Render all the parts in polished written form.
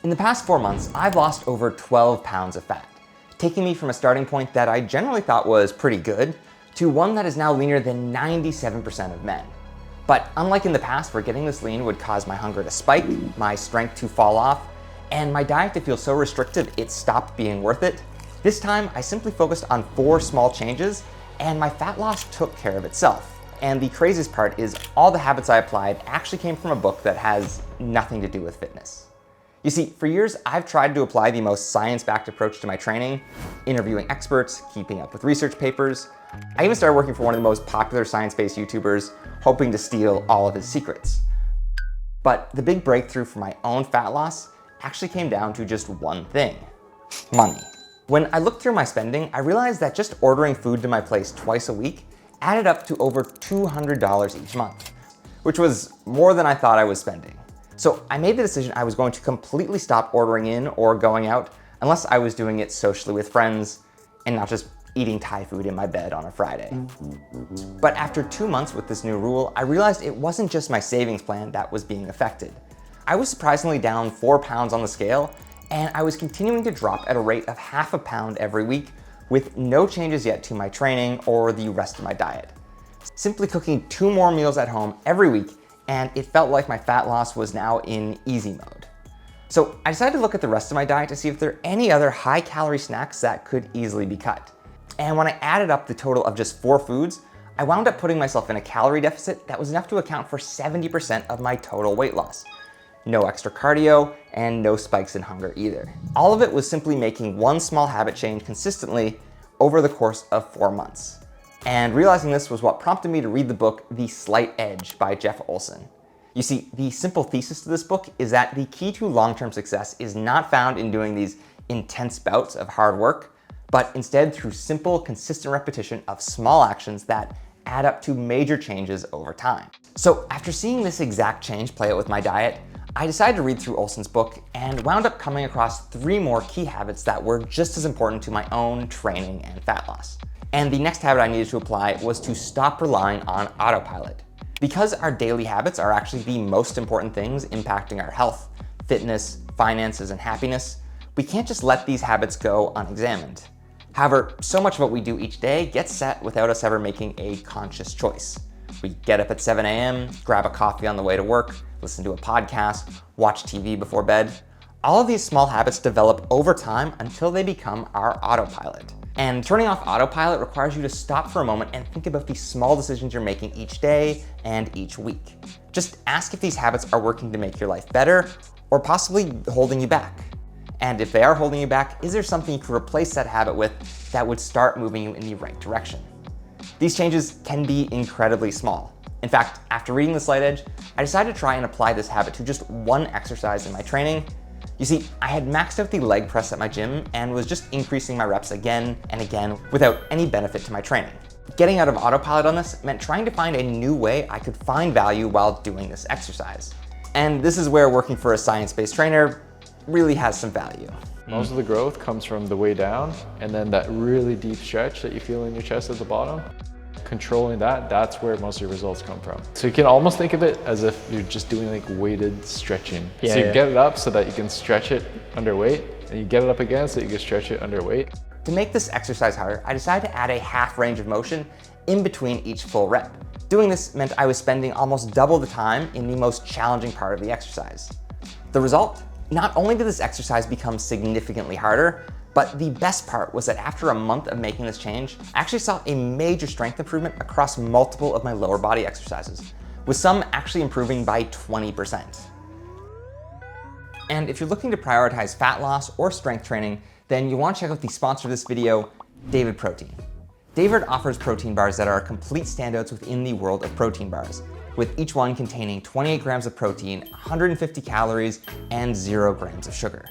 In the past 4 months, I've lost over 12 pounds of fat, taking me from a starting point that I generally thought was pretty good to one that is now leaner than 97% of men. But unlike in the past where getting this lean would cause my hunger to spike, my strength to fall off, and my diet to feel so restrictive it stopped being worth it, this time I simply focused on 4 small changes and my fat loss took care of itself. And the craziest part is all the habits I applied actually came from a book that has nothing to do with fitness. You see, for years I've tried to apply the most science-backed approach to my training, interviewing experts, keeping up with research papers. I even started working for one of the most popular science-based YouTubers, hoping to steal all of his secrets. But the big breakthrough for my own fat loss actually came down to just one thing: money. When I looked through my spending, I realized that just ordering food to my place twice a week added up to over $200 each month, which was more than I thought I was spending. So I made the decision I was going to completely stop ordering in or going out unless I was doing it socially with friends and not just eating Thai food in my bed on a Friday. But after 2 months with this new rule, I realized it wasn't just my savings plan that was being affected. I was surprisingly down 4 pounds on the scale, and I was continuing to drop at a rate of half a pound every week with no changes yet to my training or the rest of my diet. Simply cooking 2 more meals at home every week, and it felt like my fat loss was now in easy mode. So I decided to look at the rest of my diet to see if there are any other high-calorie snacks that could easily be cut. And when I added up the total of just 4 foods, I wound up putting myself in a calorie deficit that was enough to account for 70% of my total weight loss. No extra cardio, and no spikes in hunger either. All of it was simply making one small habit change consistently over the course of 4 months. And realizing this was what prompted me to read the book The Slight Edge by Jeff Olson. You see, the simple thesis to this book is that the key to long-term success is not found in doing these intense bouts of hard work, but instead through simple, consistent repetition of small actions that add up to major changes over time. So after seeing this exact change play out with my diet, I decided to read through Olson's book and wound up coming across 3 more key habits that were just as important to my own training and fat loss. And the next habit I needed to apply was to stop relying on autopilot. Because our daily habits are actually the most important things impacting our health, fitness, finances, and happiness, we can't just let these habits go unexamined. However, so much of what we do each day gets set without us ever making a conscious choice. We get up at 7 a.m., grab a coffee on the way to work, listen to a podcast, watch TV before bed. All of these small habits develop over time until they become our autopilot. And turning off autopilot requires you to stop for a moment and think about the small decisions you're making each day and each week. Just ask if these habits are working to make your life better or possibly holding you back. And if they are holding you back, is there something you could replace that habit with that would start moving you in the right direction? These changes can be incredibly small. In fact, after reading The Slight Edge, I decided to try and apply this habit to just one exercise in my training. You see, I had maxed out the leg press at my gym and was just increasing my reps again and again without any benefit to my training. Getting out of autopilot on this meant trying to find a new way I could find value while doing this exercise. And this is where working for a science-based trainer really has some value. Most of the growth comes from the way down, and then that really deep stretch that you feel in your chest at the bottom. Controlling that, that's where most of your results come from. So you can almost think of it as if you're just doing like weighted stretching. So you get it up so that you can stretch it under weight, and you get it up again so you can stretch it under weight. To make this exercise harder, I decided to add a half range of motion in between each full rep. Doing this meant I was spending almost double the time in the most challenging part of the exercise. The result? Not only did this exercise become significantly harder, but the best part was that after a month of making this change, I actually saw a major strength improvement across multiple of my lower body exercises, with some actually improving by 20%. And if you're looking to prioritize fat loss or strength training, then you want to check out the sponsor of this video, David Protein. David offers protein bars that are complete standouts within the world of protein bars, with each one containing 28 grams of protein, 150 calories, and 0 grams of sugar.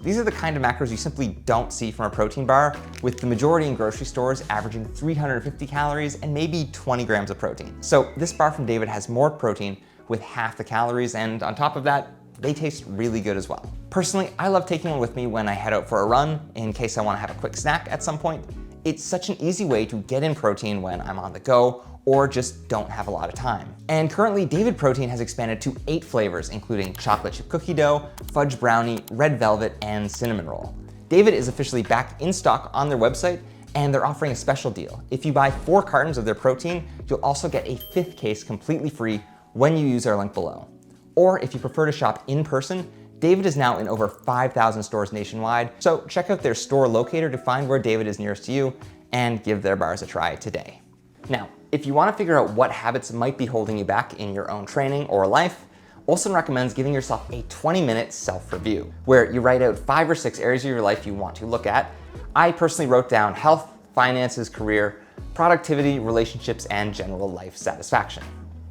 These are the kind of macros you simply don't see from a protein bar, with the majority in grocery stores averaging 350 calories and maybe 20 grams of protein. So this bar from David has more protein with half the calories, and on top of that, they taste really good as well. Personally, I love taking one with me when I head out for a run in case I want to have a quick snack at some point. It's such an easy way to get in protein when I'm on the go or just don't have a lot of time. And currently, David Protein has expanded to 8 flavors, including chocolate chip cookie dough, fudge brownie, red velvet, and cinnamon roll. David is officially back in stock on their website, and they're offering a special deal. If you buy 4 cartons of their protein, you'll also get a 5th case completely free when you use our link below. Or if you prefer to shop in person, David is now in over 5,000 stores nationwide, so check out their store locator to find where David is nearest to you and give their bars a try today. Now, if you want to figure out what habits might be holding you back in your own training or life, Olsen recommends giving yourself a 20-minute self-review, where you write out 5 or 6 areas of your life you want to look at. I personally wrote down health, finances, career, productivity, relationships, and general life satisfaction.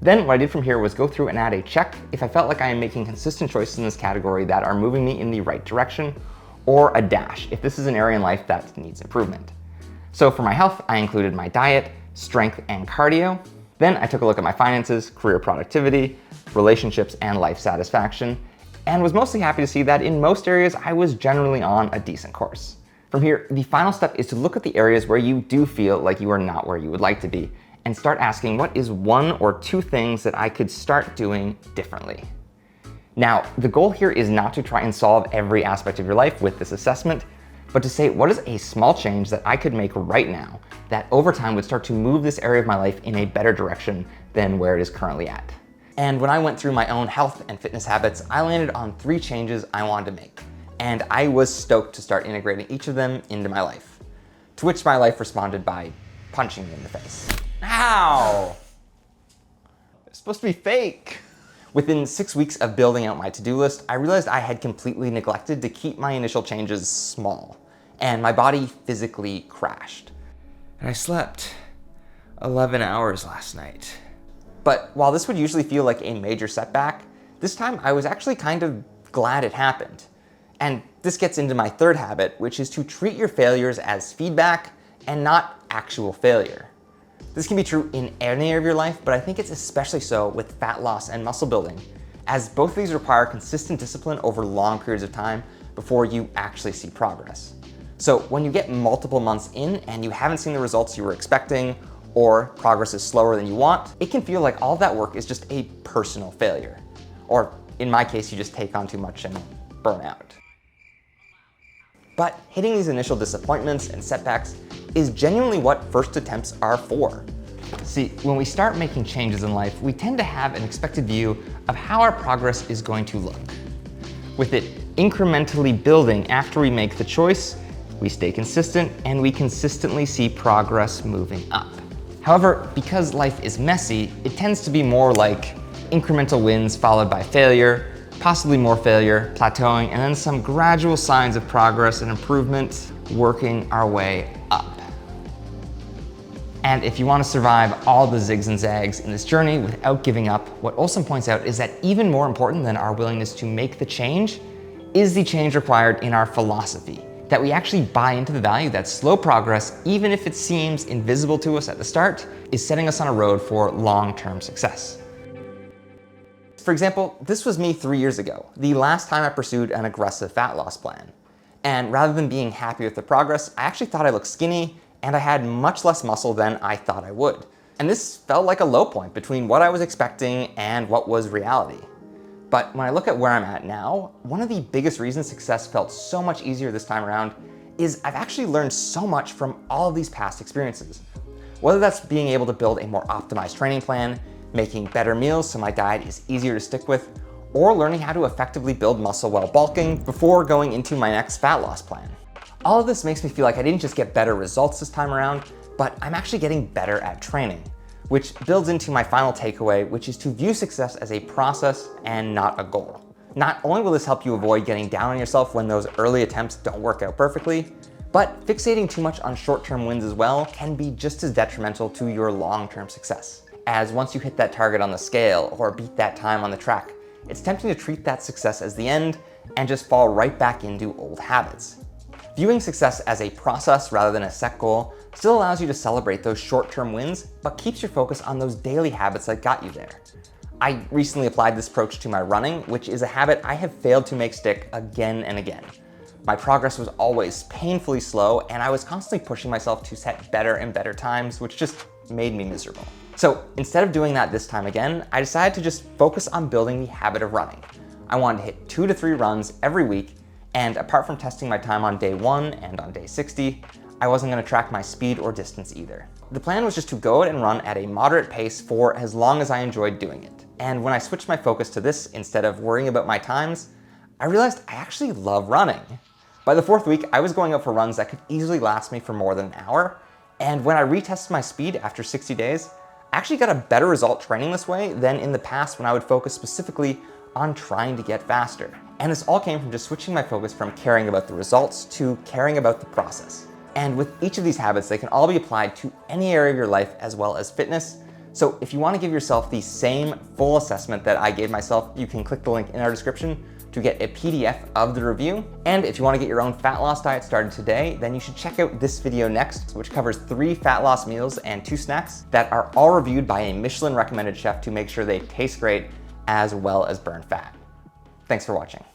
Then what I did from here was go through and add a check if I felt like I am making consistent choices in this category that are moving me in the right direction, or a dash if this is an area in life that needs improvement. So for my health, I included my diet, strength, and cardio. Then I took a look at my finances, career productivity, relationships, and life satisfaction, and was mostly happy to see that in most areas I was generally on a decent course. From here, the final step is to look at the areas where you do feel like you are not where you would like to be, and start asking what is 1 or 2 things that I could start doing differently. Now, the goal here is not to try and solve every aspect of your life with this assessment, but to say what is a small change that I could make right now that over time would start to move this area of my life in a better direction than where it is currently at. And when I went through my own health and fitness habits, I landed on 3 changes I wanted to make. And I was stoked to start integrating each of them into my life. To which my life responded by punching me in the face. Ow! It's supposed to be fake. Within 6 weeks of building out my to-do list, I realized I had completely neglected to keep my initial changes small, and my body physically crashed. And I slept 11 hours last night. But while this would usually feel like a major setback, this time I was actually kind of glad it happened. And this gets into my 3rd habit, which is to treat your failures as feedback and not actual failure. This can be true in any area of your life, but I think it's especially so with fat loss and muscle building, as both of these require consistent discipline over long periods of time before you actually see progress. So when you get multiple months in and you haven't seen the results you were expecting, or progress is slower than you want, it can feel like all that work is just a personal failure. Or in my case, you just take on too much and burn out. But hitting these initial disappointments and setbacks is genuinely what first attempts are for. See, when we start making changes in life, we tend to have an expected view of how our progress is going to look. With it incrementally building after we make the choice, we stay consistent and we consistently see progress moving up. However, because life is messy, it tends to be more like incremental wins followed by failure, possibly more failure, plateauing, and then some gradual signs of progress and improvement working our way up. And if you want to survive all the zigs and zags in this journey without giving up, what Olsen points out is that even more important than our willingness to make the change is the change required in our philosophy. That we actually buy into the value that slow progress, even if it seems invisible to us at the start, is setting us on a road for long-term success. For example, this was me 3 years ago, the last time I pursued an aggressive fat loss plan. And rather than being happy with the progress, I actually thought I looked skinny and I had much less muscle than I thought I would. And this felt like a low point between what I was expecting and what was reality. But when I look at where I'm at now, one of the biggest reasons success felt so much easier this time around is I've actually learned so much from all of these past experiences. Whether that's being able to build a more optimized training plan, making better meals so my diet is easier to stick with, or learning how to effectively build muscle while bulking before going into my next fat loss plan. All of this makes me feel like I didn't just get better results this time around, but I'm actually getting better at training, which builds into my final takeaway, which is to view success as a process and not a goal. Not only will this help you avoid getting down on yourself when those early attempts don't work out perfectly, but fixating too much on short-term wins as well can be just as detrimental to your long-term success. As once you hit that target on the scale or beat that time on the track, it's tempting to treat that success as the end and just fall right back into old habits. Viewing success as a process rather than a set goal still allows you to celebrate those short-term wins, but keeps your focus on those daily habits that got you there. I recently applied this approach to my running, which is a habit I have failed to make stick again and again. My progress was always painfully slow, and I was constantly pushing myself to set better and better times, which just made me miserable. So instead of doing that this time again, I decided to just focus on building the habit of running. I wanted to hit 2 to 3 runs every week, and apart from testing my time on day 1 and on day 60, I wasn't going to track my speed or distance either. The plan was just to go out and run at a moderate pace for as long as I enjoyed doing it. And when I switched my focus to this instead of worrying about my times, I realized I actually love running. By the 4th week, I was going out for runs that could easily last me for more than an hour, and when I retested my speed after 60 days, I actually got a better result training this way than in the past when I would focus specifically on trying to get faster. And this all came from just switching my focus from caring about the results to caring about the process. And with each of these habits, they can all be applied to any area of your life as well as fitness. So if you want to give yourself the same full assessment that I gave myself, you can click the link in our description to get a PDF of the review. And if you want to get your own fat loss diet started today, then you should check out this video next, which covers 3 fat loss meals and 2 snacks that are all reviewed by a Michelin recommended chef to make sure they taste great as well as burn fat. Thanks for watching.